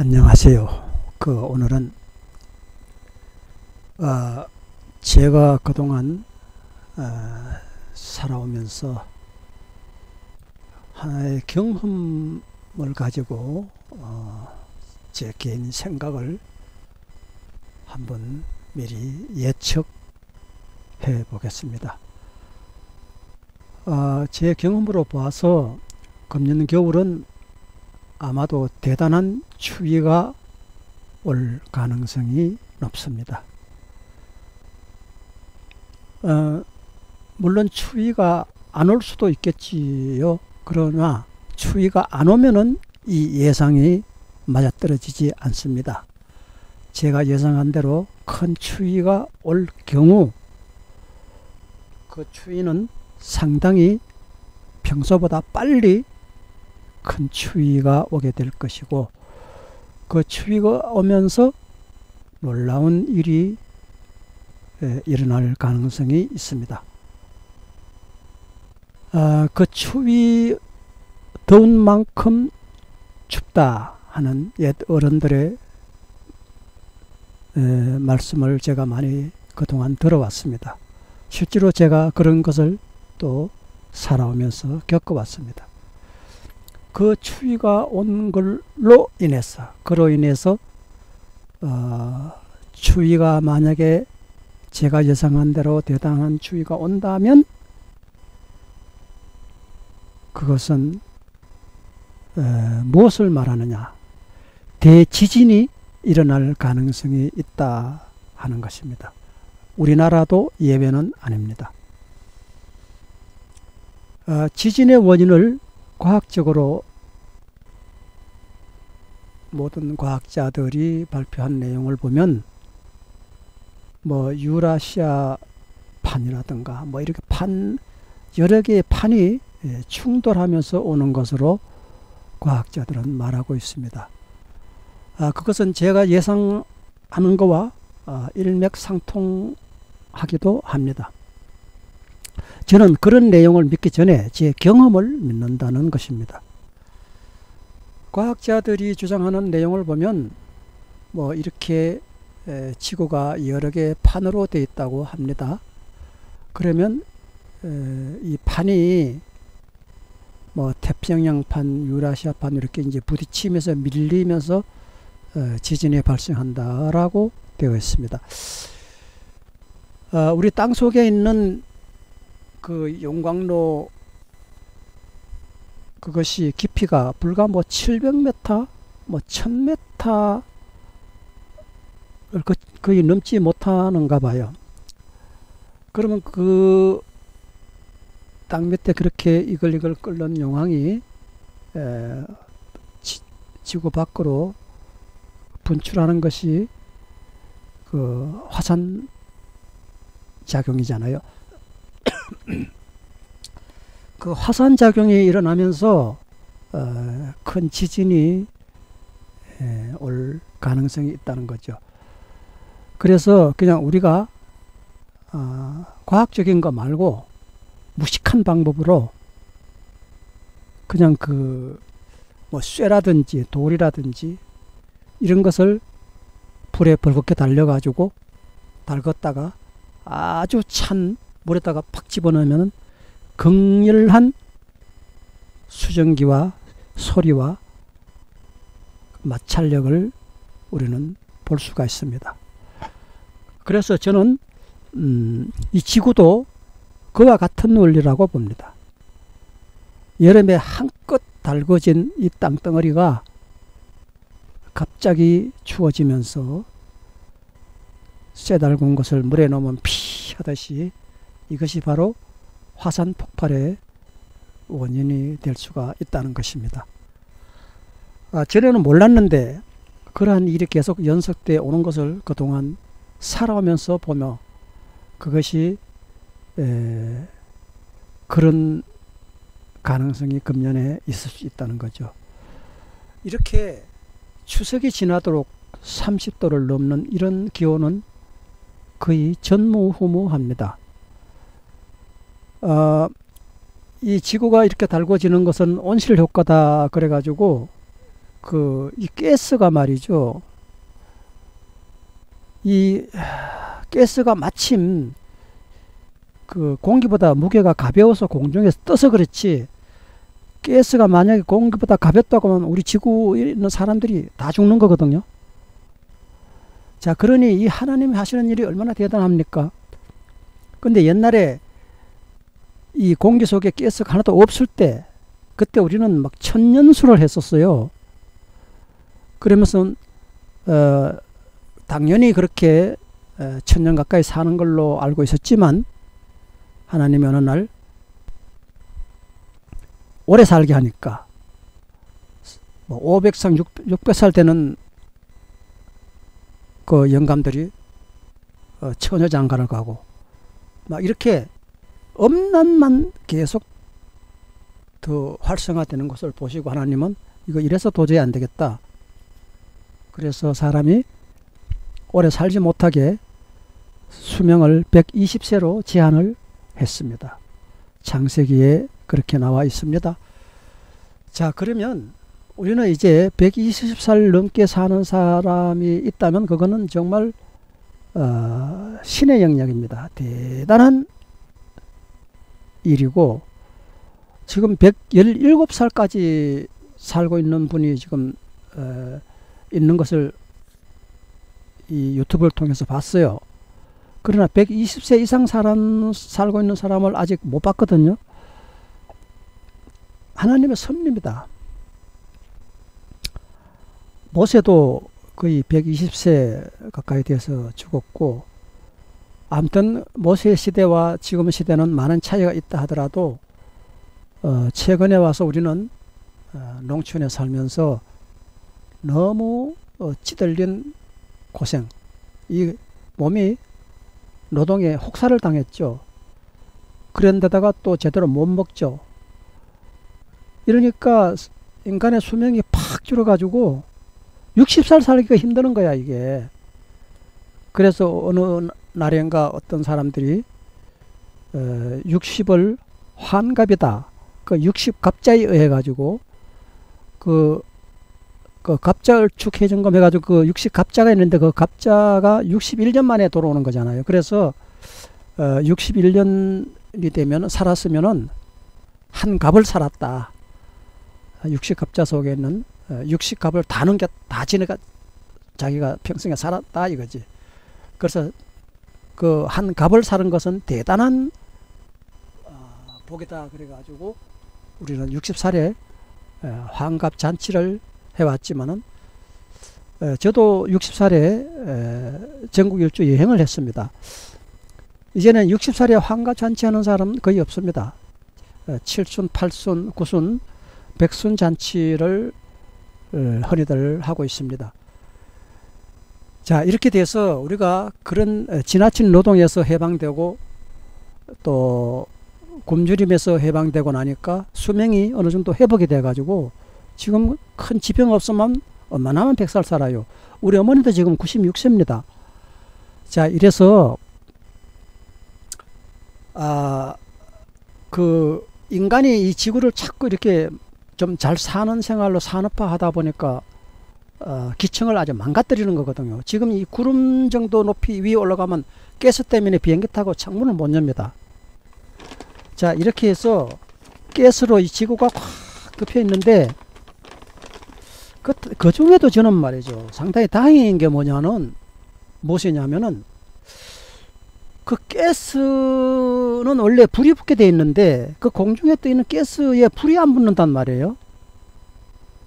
안녕하세요. 오늘은 제가 그동안 살아오면서 하나의 경험을 가지고 제 개인 생각을 한번 미리 예측해 보겠습니다. 제 경험으로 봐서 금년 겨울은 아마도 대단한 추위가 올 가능성이 높습니다. 물론 추위가 안 올 수도 있겠지요. 그러나 추위가 안 오면은 이 예상이 맞아떨어지지 않습니다. 제가 예상한 대로 큰 추위가 올 경우 그 추위는 상당히 평소보다 빨리 큰 추위가 오게 될 것이고, 그 추위가 오면서 놀라운 일이 일어날 가능성이 있습니다. 그 추위 더운 만큼 춥다 하는 옛 어른들의 말씀을 제가 많이 그동안 들어왔습니다. 실제로 제가 그런 것을 또 살아오면서 겪어왔습니다. 그 추위가 온 걸로 인해서, 그로 인해서 추위가 만약에 제가 예상한 대로 대단한 추위가 온다면 그것은 무엇을 말하느냐, 대지진이 일어날 가능성이 있다 하는 것입니다. 우리나라도 예외는 아닙니다. 지진의 원인을 과학적으로 모든 과학자들이 발표한 내용을 보면 유라시아 판이라든가 이렇게 여러 개의 판이 충돌하면서 오는 것으로 과학자들은 말하고 있습니다. 그것은 제가 예상하는 것과 일맥상통하기도 합니다. 저는 그런 내용을 믿기 전에 제 경험을 믿는다는 것입니다. 과학자들이 주장하는 내용을 보면 이렇게 지구가 여러 개의 판으로 되어 있다고 합니다. 그러면 이 판이 태평양판, 유라시아판 이렇게 이제 부딪히면서 밀리면서 지진이 발생한다라고 되어 있습니다. 우리 땅 속에 있는 그 용광로, 그것이 깊이가 불과 700m, 1000m 를 거의 넘지 못하는가 봐요. 그러면 그 땅 밑에 그렇게 이글이글 끓는 용광이 지구 밖으로 분출하는 것이 그 화산 작용이잖아요. 그 화산 작용이 일어나면서 큰 지진이 올 가능성이 있다는 거죠. 그래서 그냥 우리가 과학적인 거 말고 무식한 방법으로 그냥 쇠라든지 돌이라든지 이런 것을 불에 벌겋게 달궜다가 아주 찬 물에다가 팍 집어넣으면 극렬한 수증기와 소리와 마찰력을 우리는 볼 수가 있습니다. 그래서 저는 이 지구도 그와 같은 원리라고 봅니다. 여름에 한껏 달궈진 이 땅덩어리가 갑자기 추워지면서 쇠 달군 것을 물에 넣으면 피 하듯이 이것이 바로 화산 폭발의 원인이 될 수가 있다는 것입니다. 전에는 몰랐는데 그러한 일이 계속 연속되어 오는 것을 그동안 살아오면서 보며 그것이 그런 가능성이 금년에 있을 수 있다는 거죠. 이렇게 추석이 지나도록 30도를 넘는 이런 기온은 거의 전무후무합니다. 이 지구가 이렇게 달궈지는 것은 온실 효과다 그래가지고 이 가스가 말이죠. 이 가스가 마침 그 공기보다 무게가 가벼워서 공중에서 떠서 그렇지, 가스가 만약에 공기보다 가볍다고 하면 우리 지구에 있는 사람들이 다 죽는 거거든요. 자, 그러니 이 하나님이 하시는 일이 얼마나 대단합니까? 근데 옛날에 이 공기 속에 가스가 하나도 없을 때, 그때 우리는 막 천년수를 했었어요. 그러면서 당연히 그렇게 천년 가까이 사는 걸로 알고 있었지만, 하나님이 어느 날 오래 살게 하니까 뭐 500살, 600살 되는 그 영감들이 처녀장가를 가고 막 이렇게 엄난만 계속 더 활성화되는 것을 보시고, 하나님은 이거 이래서 도저히 안 되겠다. 그래서 사람이 오래 살지 못하게 수명을 120세로 제한을 했습니다. 창세기에 그렇게 나와 있습니다. 자, 그러면 우리는 이제 120살 넘게 사는 사람이 있다면 그거는 정말 신의 영역입니다. 대단한 일이고, 지금 117살까지 살고 있는 분이 지금 있는 것을 이 유튜브를 통해서 봤어요. 그러나 120세 이상 살고 있는 사람을 아직 못 봤거든요. 하나님의 섭리입니다. 모세도 거의 120세 가까이 돼서 죽었고, 아무튼 모세 시대와 지금 시대는 많은 차이가 있다 하더라도 최근에 와서 우리는 농촌에 살면서 너무 찌들린 고생, 이 몸이 노동에 혹사를 당했죠. 그런데다가 또 제대로 못 먹죠. 이러니까 인간의 수명이 팍 줄어가지고 60살 살기가 힘드는 거야, 이게. 그래서 어느 날인가 어떤 사람들이 60을 환갑이다, 그 60갑자에 의해 가지고 그 갑자을축 해점검 해가지고 그 60갑자가 있는데, 그 갑자가 61년 만에 돌아오는 거잖아요. 그래서 61년이 되면 살았으면은 한 갑을 살았다. 60갑자 속에 있는 60갑을 다 지내가 자기가 평생에 살았다 이거지. 그래서 그 한 갑을 사는 것은 대단한 복이다. 그래가지고 우리는 60살에 환갑 잔치를 해왔지만은, 저도 60살에 전국 일주 여행을 했습니다. 이제는 60살에 환갑 잔치하는 사람은 거의 없습니다. 7순, 8순, 9순, 100순 잔치를 흔히들 하고 있습니다. 자, 이렇게 돼서 우리가 그런 지나친 노동에서 해방되고 또 굶주림에서 해방되고 나니까 수명이 어느 정도 회복이 돼 가지고 지금 큰 지병 없으면 웬만하면 100살 살아요. 우리 어머니도 지금 96세입니다. 자, 이래서 그 인간이 이 지구를 자꾸 이렇게 좀 잘 사는 생활로 산업화 하다 보니까 기층을 아주 망가뜨리는 거거든요. 지금 이 구름 정도 높이 위에 올라가면 가스 때문에 비행기 타고 창문을 못 엽니다. 자, 이렇게 해서 가스로 이 지구가 확 덮여 있는데, 그 중에도 저는 말이죠, 상당히 다행인 게 무엇이냐면은 그 가스는 원래 불이 붙게 돼 있는데 그 공중에 떠 있는 가스에 불이 안 붙는단 말이에요.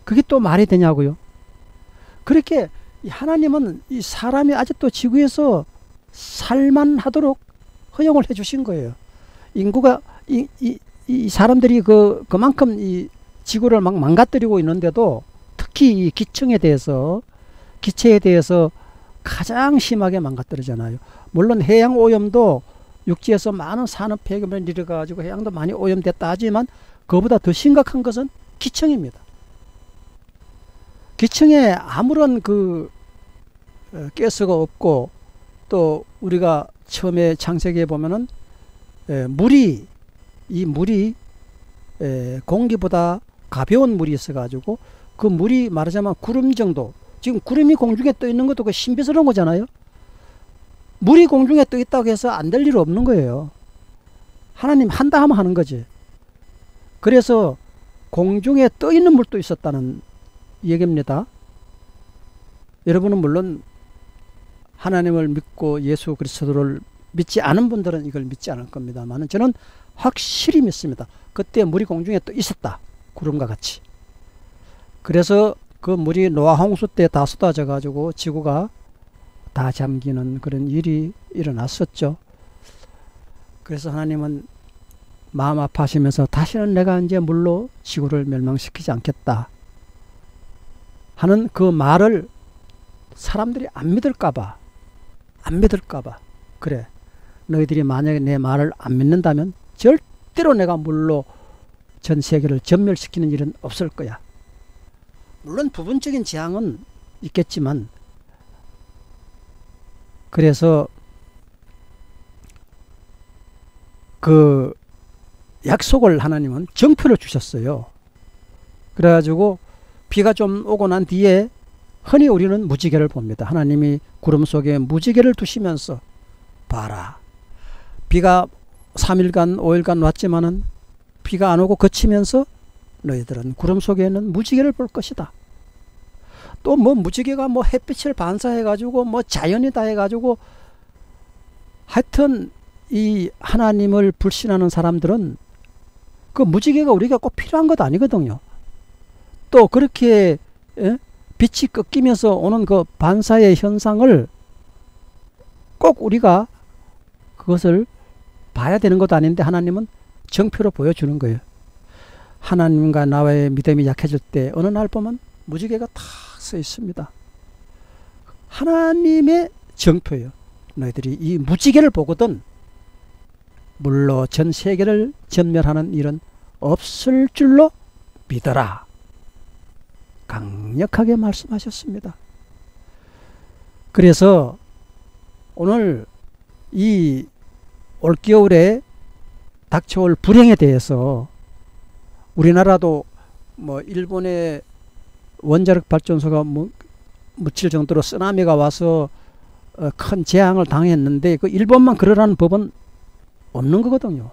그게 또 말이 되냐고요. 그렇게 하나님은 이 사람이 아직도 지구에서 살만하도록 허용을 해 주신 거예요. 인구가 이 사람들이 그만큼 이 지구를 막 망가뜨리고 있는데도, 특히 이 기체에 대해서 가장 심하게 망가뜨리잖아요. 물론 해양 오염도 육지에서 많은 산업 폐기물을 일어가지고 해양도 많이 오염됐다 하지만 그보다 더 심각한 것은 기층입니다. 기층에 아무런 가스가 없고, 또 우리가 처음에 창세기에 보면은 물이 공기보다 가벼운 물이 있어 가지고 그 물이 말하자면 구름 정도, 지금 구름이 공중에 떠 있는 것도 그 신비스러운 거잖아요. 물이 공중에 떠 있다고 해서 안 될 일 없는 거예요. 하나님 한다 하면 하는 거지. 그래서 공중에 떠 있는 물도 있었다는 얘기입니다. 여러분은 물론 하나님을 믿고 예수 그리스도를 믿지 않은 분들은 이걸 믿지 않을 겁니다만, 저는 확실히 믿습니다. 그때 물이 공중에 떠 있었다, 구름과 같이. 그래서 그 물이 노아 홍수 때 다 쏟아져 가지고 지구가 다 잠기는 그런 일이 일어났었죠. 그래서 하나님은 마음 아파하시면서 다시는 내가 이제 물로 지구를 멸망시키지 않겠다 하는 그 말을 사람들이 안 믿을까봐, 그래, 너희들이 만약에 내 말을 안 믿는다면 절대로 내가 물로 전 세계를 전멸시키는 일은 없을 거야. 물론 부분적인 재앙은 있겠지만, 그래서 그 약속을 하나님은 정표를 주셨어요. 그래가지고 비가 좀 오고 난 뒤에 흔히 우리는 무지개를 봅니다. 하나님이 구름 속에 무지개를 두시면서 봐라, 비가 3일간 5일간 왔지만은 비가 안 오고 그치면서 너희들은 구름 속에는 무지개를 볼 것이다. 또 뭐 무지개가 뭐 햇빛을 반사해 가지고 뭐 자연이다 해 가지고, 하여튼 이 하나님을 불신하는 사람들은 그 무지개가 우리가 꼭 필요한 것 아니거든요. 또 그렇게 빛이 꺾이면서 오는 그 반사의 현상을 꼭 우리가 그것을 봐야 되는 것도 아닌데 하나님은 정표로 보여주는 거예요. 하나님과 나와의 믿음이 약해질 때 어느 날 보면 무지개가 다 써 있습니다. 하나님의 정표예요. 너희들이 이 무지개를 보거든 물로 전 세계를 전멸하는 일은 없을 줄로 믿어라. 강력하게 말씀하셨습니다. 그래서 오늘 이 올겨울에 닥쳐올 불행에 대해서 우리나라도 뭐 일본의 원자력 발전소가 묻힐 정도로 쓰나미가 와서 큰 재앙을 당했는데 그 일본만 그러라는 법은 없는 거거든요.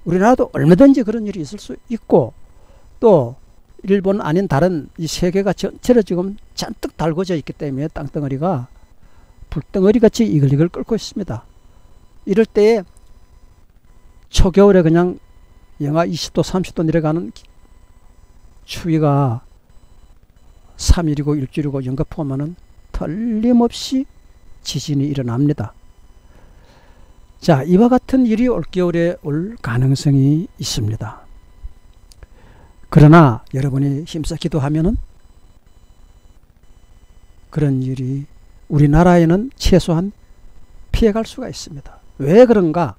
우리나라도 얼마든지 그런 일이 있을 수 있고, 또 일본 아닌 다른 이 세계가 전체로 지금 잔뜩 달궈져 있기 때문에 땅덩어리가 불덩어리 같이 이글이글 끓고 있습니다. 이럴 때에 초겨울에 그냥 영하 20도 30도 내려가는 추위가 3일이고 일주일이고 연거푸하면은 틀림없이 지진이 일어납니다. 자, 이와 같은 일이 올겨울에 올 가능성이 있습니다. 그러나 여러분이 힘써 기도하면은 그런 일이 우리나라에는 최소한 피해갈 수가 있습니다. 왜 그런가?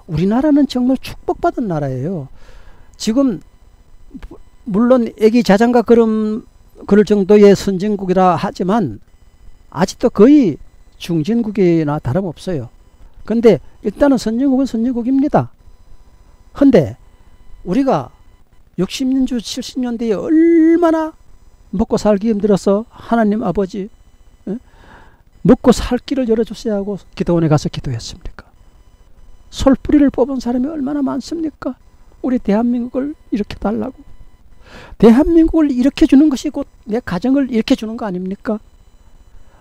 우리나라는 정말 축복받은 나라예요. 지금 물론 애기 자장가 그럴 정도의 선진국이라 하지만 아직도 거의 중진국이나 다름없어요. 근데 일단은 선진국은 선진국입니다. 근데 우리가 60년주 70년대에 얼마나 먹고 살기 힘들어서 하나님 아버지 먹고 살 길을 열어주셔야 하고 기도원에 가서 기도했습니까? 솔뿌리를 뽑은 사람이 얼마나 많습니까? 우리 대한민국을 일으켜 달라고. 대한민국을 일으켜 주는 것이 곧 내 가정을 일으켜 주는 거 아닙니까?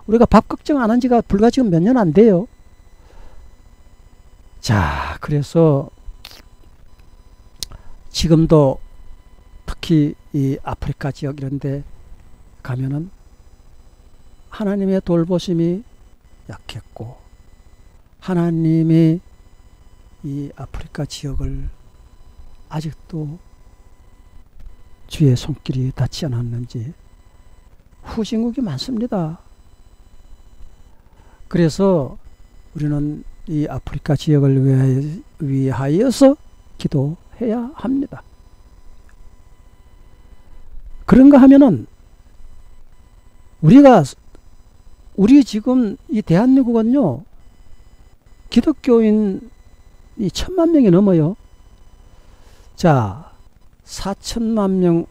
우리가 밥 걱정 안 한 지가 불과 지금 몇 년 안 돼요. 자, 그래서 지금도 특히 이 아프리카 지역 이런 데 가면은 하나님의 돌보심이 약했고, 하나님이 이 아프리카 지역을 아직도 주의 손길이 닿지 않았는지 후진국이 많습니다. 그래서 우리는 이 아프리카 지역을 위하여서 기도해야 합니다. 그런가 하면은 우리 지금 이 대한민국은요, 기독교인이 1000만 명이 넘어요. 자, 4천만 명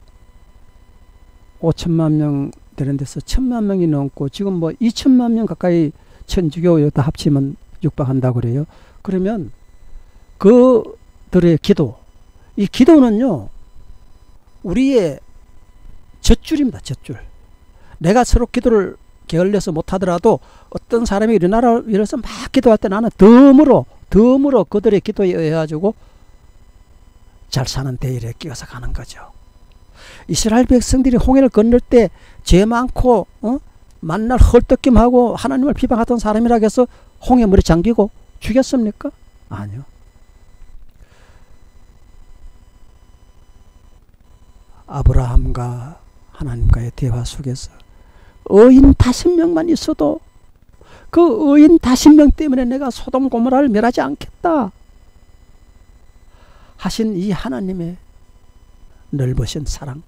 5천만 명 되는 데서 1,000만 명이 넘고 지금 뭐 2천만 명 가까이 천주교 다 합치면 육박한다고 그래요. 그러면 그들의 기도, 이 기도는요 우리의 젖줄입니다. 젖줄. 내가 서로 기도를 게을려서 못하더라도 어떤 사람이 일어나서 막 기도할 때 나는 덤으로 그들의 기도에 의해 가지고 잘 사는 대열에 끼어서 가는 거죠. 이스라엘 백성들이 홍해를 건널 때 죄 많고 만날 헐떡김하고 하나님을 비방하던 사람이라 해서 홍해 물에 잠기고 죽였습니까? 아니요. 아브라함과 하나님과의 대화 속에서 의인 50명만 있어도 그 의인 50명 때문에 내가 소돔 고모라를 멸하지 않겠다 하신 이 하나님의 넓으신 사랑,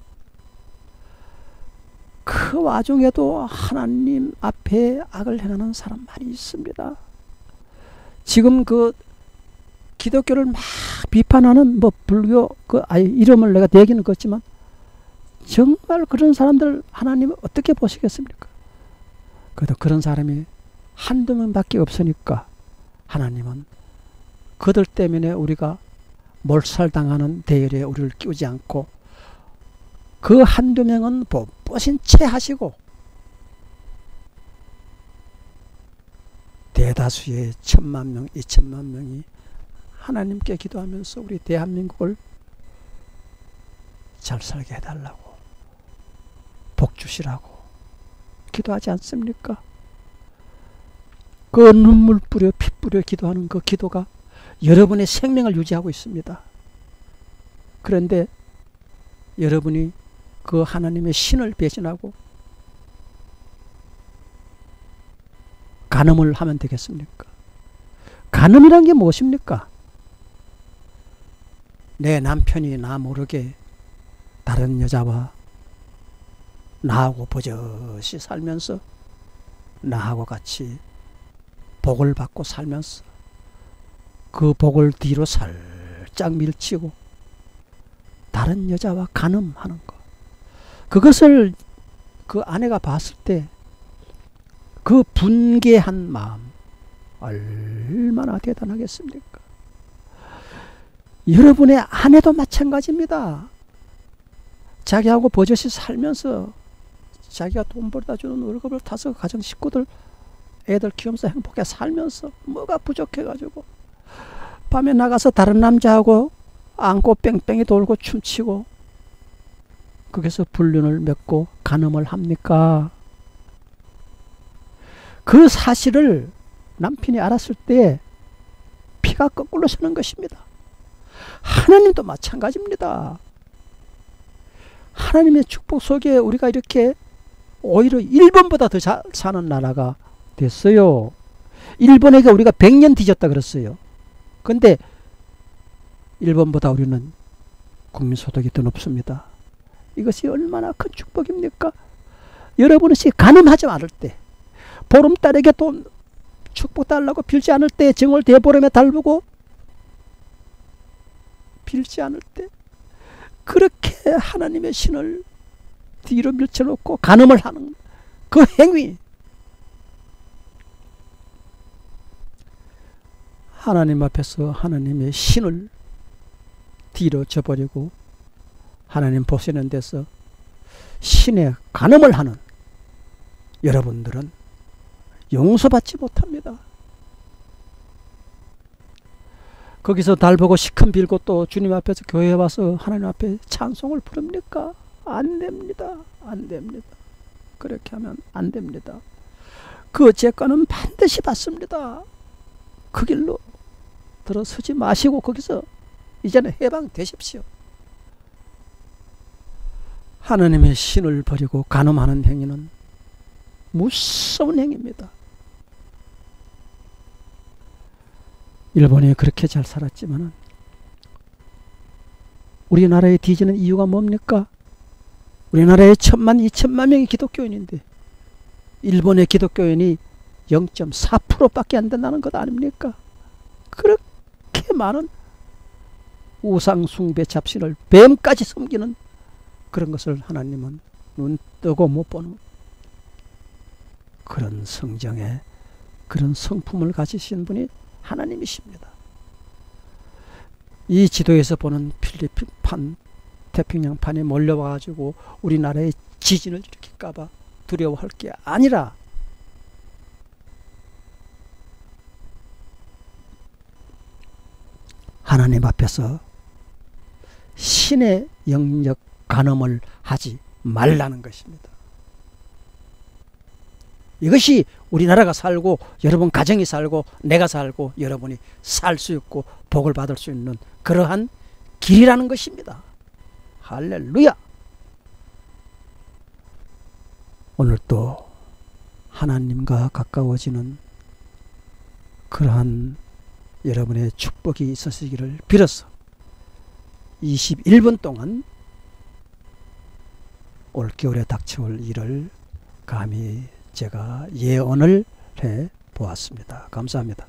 그 와중에도 하나님 앞에 악을 행하는 사람 많이 있습니다. 지금 그 기독교를 막 비판하는 뭐 불교 이름을 내가 대기는 걷지만 정말 그런 사람들 하나님은 어떻게 보시겠습니까? 그래도 그런 사람이 한두 명밖에 없으니까 하나님은 그들 때문에 우리가 몰살당하는 대열에 우리를 끼우지 않고 그 한두 명은 뻣뻣인 채 하시고 대다수의 1,000만 명, 2,000만 명이 하나님께 기도하면서 우리 대한민국을 잘 살게 해달라고, 복 주시라고 기도하지 않습니까? 그 눈물 뿌려 피 뿌려 기도하는 그 기도가 여러분의 생명을 유지하고 있습니다. 그런데 여러분이 그 하나님의 신을 배신하고 간음을 하면 되겠습니까? 간음이란 게 무엇입니까? 내 남편이 나 모르게 다른 여자와 나하고 버젓이 살면서 나하고 같이 복을 받고 살면서 그 복을 뒤로 살짝 밀치고 다른 여자와 간음하는 것, 그것을 그 아내가 봤을 때 그 분개한 마음 얼마나 대단하겠습니까? 여러분의 아내도 마찬가지입니다. 자기하고 버젓이 살면서 자기가 돈 벌다 주는 월급을 타서 가정 식구들 애들 키우면서 행복하게 살면서 뭐가 부족해가지고 밤에 나가서 다른 남자하고 안고 뺑뺑이 돌고 춤추고 거기서 불륜을 맺고 간음을 합니까? 그 사실을 남편이 알았을 때 피가 거꾸로 서는 것입니다. 하나님도 마찬가지입니다. 하나님의 축복 속에 우리가 이렇게 오히려 일본보다 더 잘 사는 나라가 됐어요. 일본에게 우리가 100년 뒤졌다 그랬어요. 근데 일본보다 우리는 국민소득이 더 높습니다. 이것이 얼마나 큰 축복입니까? 여러분이 간음하지 않을 때, 보름달에게 돈 축복 달라고 빌지 않을 때, 정월 대보름에 달고 빌지 않을 때 그렇게 하나님의 신을 뒤로 밀쳐놓고 간음을 하는 그 행위, 하나님 앞에서 하나님의 신을 뒤로 져버리고 하나님 보시는 데서 신의 간음을 하는 여러분들은 용서받지 못합니다. 거기서 달 보고 시큰 빌고 또 주님 앞에서 교회에 와서 하나님 앞에 찬송을 부릅니까? 안 됩니다. 안 됩니다. 그렇게 하면 안 됩니다. 그 죄가는 반드시 받습니다. 그 길로 들어서지 마시고 거기서 이제는 해방되십시오. 하나님의 신을 버리고 간음하는 행위는 무서운 행위입니다. 일본이 그렇게 잘 살았지만 우리나라에 뒤지는 이유가 뭡니까? 우리나라에 1,000만, 2천만 명이 기독교인인데 일본의 기독교인이 0.4%밖에 안 된다는 것 아닙니까? 그렇게 많은 우상 숭배 잡신을 뱀까지 섬기는 그런 것을 하나님은 눈 뜨고 못 보는 그런 성정에 그런 성품을 가지신 분이 하나님이십니다. 이 지도에서 보는 필리핀판 태평양판에 몰려와가지고 우리나라에 지진을 일으킬까봐 두려워할 게 아니라 하나님 앞에서 신의 영역 간음을 하지 말라는 것입니다. 이것이 우리나라가 살고 여러분 가정이 살고 내가 살고 여러분이 살 수 있고 복을 받을 수 있는 그러한 길이라는 것입니다. 할렐루야. 오늘 또 하나님과 가까워지는 그러한 여러분의 축복이 있으시기를 빌어서 21분 동안 올겨울에 닥쳐올 일을 감히 제가 예언을 해 보았습니다. 감사합니다.